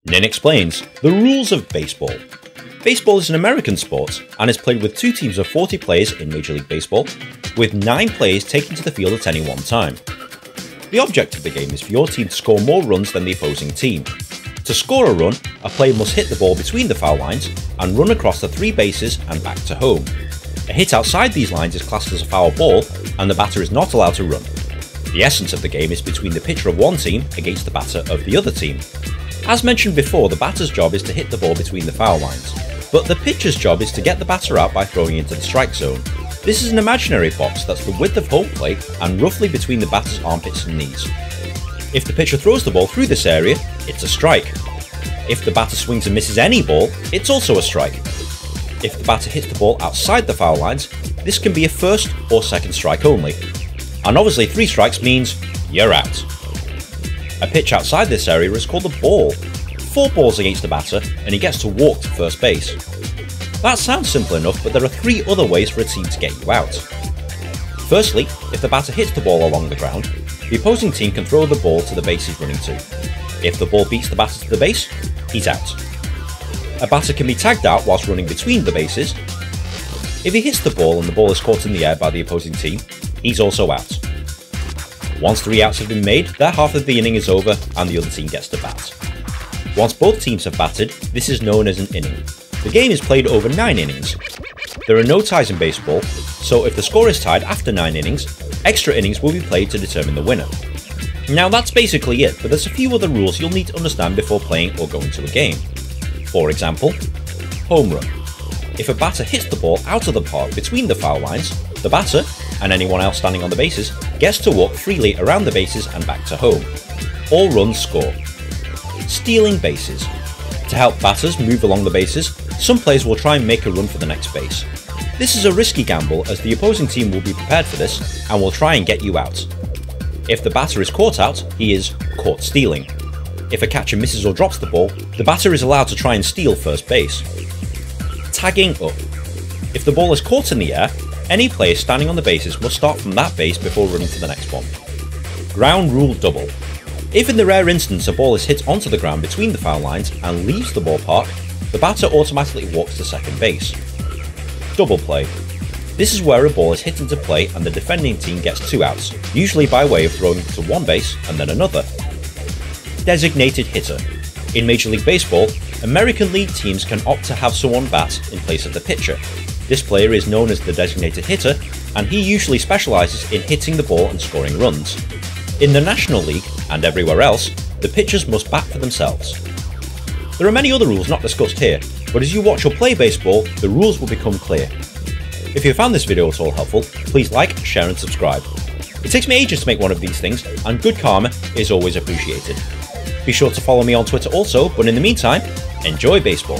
Ninh explains the rules of baseball. Baseball is an American sport and is played with 2 teams of 40 players in Major League Baseball, with 9 players taken to the field at any one time. The object of the game is for your team to score more runs than the opposing team. To score a run, a player must hit the ball between the foul lines and run across the 3 bases and back to home. A hit outside these lines is classed as a foul ball and the batter is not allowed to run. The essence of the game is between the pitcher of one team against the batter of the other team. As mentioned before, the batter's job is to hit the ball between the foul lines, but the pitcher's job is to get the batter out by throwing into the strike zone. This is an imaginary box that's the width of home plate and roughly between the batter's armpits and knees. If the pitcher throws the ball through this area, it's a strike. If the batter swings and misses any ball, it's also a strike. If the batter hits the ball outside the foul lines, this can be a first or second strike only. And obviously 3 strikes means you're out. A pitch outside this area is called a ball. 4 balls against the batter and he gets to walk to first base. That sounds simple enough, but there are 3 other ways for a team to get you out. Firstly, if the batter hits the ball along the ground, the opposing team can throw the ball to the base he's running to. If the ball beats the batter to the base, he's out. A batter can be tagged out whilst running between the bases. If he hits the ball and the ball is caught in the air by the opposing team, he's also out. Once 3 outs have been made, their half of the inning is over and the other team gets to bat. Once both teams have batted, this is known as an inning. The game is played over 9 innings. There are no ties in baseball, so if the score is tied after 9 innings, extra innings will be played to determine the winner. Now that's basically it, but there's a few other rules you'll need to understand before playing or going to a game. For example, home run. If a batter hits the ball out of the park between the foul lines, the batter, and anyone else standing on the bases, gets to walk freely around the bases and back to home. All runs score. Stealing bases. To help batters move along the bases, some players will try and make a run for the next base. This is a risky gamble as the opposing team will be prepared for this and will try and get you out. If the batter is caught out, he is caught stealing. If a catcher misses or drops the ball, the batter is allowed to try and steal first base. Tagging up. If the ball is caught in the air, any player standing on the bases must start from that base before running to the next one. Ground rule double. If in the rare instance a ball is hit onto the ground between the foul lines and leaves the ballpark, the batter automatically walks to second base. Double play. This is where a ball is hit into play and the defending team gets 2 outs, usually by way of throwing to one base and then another. Designated hitter. In Major League Baseball, American League teams can opt to have someone bat in place of the pitcher. This player is known as the designated hitter, and he usually specialises in hitting the ball and scoring runs. In the National League, and everywhere else, the pitchers must bat for themselves. There are many other rules not discussed here, but as you watch or play baseball, the rules will become clear. If you found this video at all helpful, please like, share and subscribe. It takes me ages to make one of these things, and good karma is always appreciated. Be sure to follow me on Twitter also, but in the meantime, enjoy baseball.